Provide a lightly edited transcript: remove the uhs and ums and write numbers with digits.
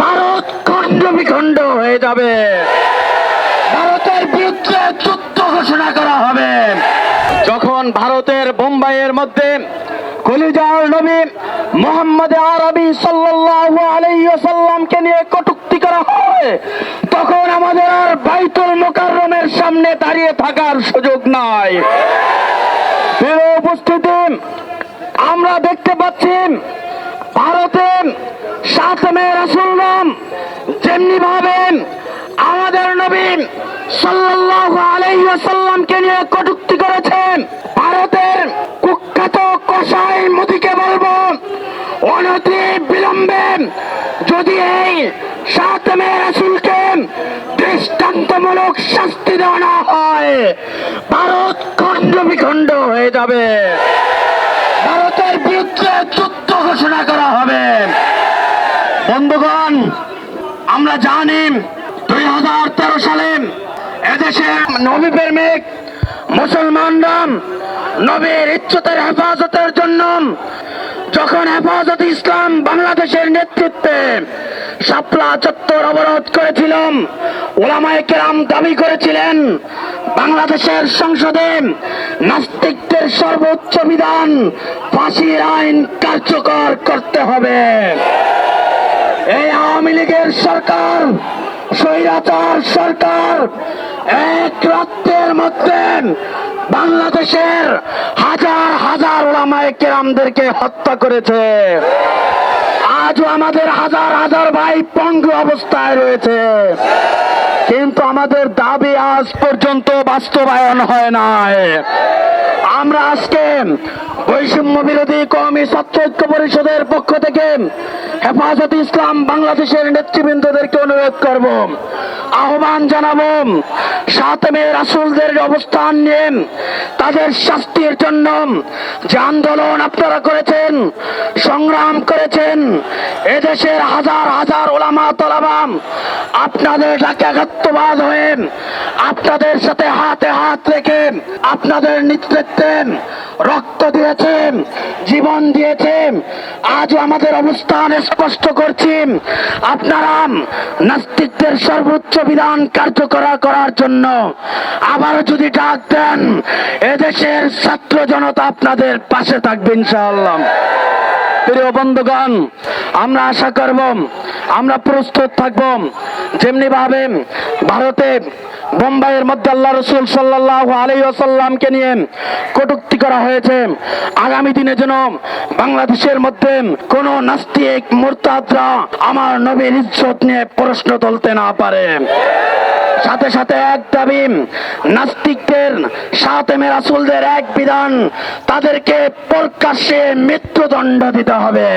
ভারত খণ্ড বিখণ্ড হয়ে যাবে। ভারতের বিরুদ্ধে যুদ্ধ ঘোষণা করা হবে। যখন ভারতের বোম্বাইয়ের মধ্যে কলিজার নবী মুহাম্মদ আরবি সাল্লাল্লাহু আলাইহি ওয়াসাল্লামকে নিয়ে কটূক্তি করা হয়, তখন আমাদের আর বাইতুল মুকাররমের সামনে দাঁড়িয়ে থাকার সুযোগ নাই। প্রিয় উপস্থিতি, আমরা দেখতে পাচ্ছি ভারতে সাতমে রাসূল যেমনি ভাবে আমাদের নবী সাল্লাল্লাহু আলাইহি ওয়াসাল্লামকে নিয়ে কটূক্তি করেছেন, ভারতের কুখ্যাত কসাই মোদিকে বলবো, অনতি বিলম্বে যদি এই সাতমে রাসূলকে দৃষ্টান্তমূলক শাস্তি দেওয়া না হয়, ভারত খণ্ড বিখণ্ড হয়ে যাবে। ভারতের বিরুদ্ধে যুদ্ধ ঘোষণা করা হবে। বন্ধুগণ, আমরা জানি 2013 সালে এদেশে নবী প্রেমিক মুসলমানরা নবীর ইজ্জতের হেফাজতের জন্য যখন হেফাজত ইসলাম বাংলাদেশের নেতৃত্বে শাপলা চত্বর অবরোধ করেছিল, উলামায়ে কেরাম দাবি করেছিলেন বাংলাদেশের সংসদে নাস্তিকদের সর্বোচ্চ বিধান ফাঁসির আইন কার্যকর করতে হবে। এই আওয়ামী লীগের সরকার, স্বৈরাচার সরকার, এক রাত্রের মধ্যে বাংলাদেশের হাজার হাজার উলামায়ে কেরামদেরকে হত্যা করেছে। আজও আমাদের হাজার হাজার ভাই পঙ্গু অবস্থায় রয়েছে, কিন্তু আমাদের দাবি আজ পর্যন্ত বাস্তবায়ন হয় নাই। আমরা আজকে বৈষম্য বিরোধী কওমি ছাত্র ঐক্য পরিষদের পক্ষ থেকে হেফাজত ইসলাম বাংলাদেশের নেতৃবৃন্দদেরকে অনুরোধ করব, আহ্বান জানাবো, সাতমে রাসূলদের অবস্থান নিয়ে তাদের শাস্তির জন্য যে আন্দোলন আপনারা করেছেন, সংগ্রাম করেছেন, এদেশের হাজার হাজার ওলামা তলাবা আপনাদের ডাকে আঘাতবাদ হয়ে আপনাদের সাথে হাতে হাত রেখে আপনাদের নেতৃত্বে রক্ত দিয়েছেন, জীবন দিয়েছেন। আজ আমাদের অবস্থান স্পষ্ট করছি, আপনারা নাস্তিকদের সর্বোচ্চ বিধান কার্যকর করার জন্য আবার যদি ডাক দেন, এদেশের ছাত্র জনতা আপনাদের পাশে থাকবে ইনশাআল্লাহ। প্রিয় বন্ধুগণ, আমরা আশা করব, আমরা প্রস্তুত থাকব, যেমনি ভাবে ভারতে বোম্বাইয়ের মধ্যে আল্লাহ রাসূল সাল্লাল্লাহু আলাইহি ওয়াসাল্লামকে নিয়ে কটূক্তি করা হয়েছে, আগামী দিনে যেন বাংলাদেশের মধ্যে কোন নাস্তিক মুরতাদরা আমার নবীর ইজ্জত নিয়ে প্রশ্ন তুলতে না পারে। সাথে সাথে এক দাবি, নাস্তিকদের সাতমে রাসূলদের এক বিধান, তাদেরকে প্রকাশ্যে মৃত্যুদণ্ড দিতে হবে।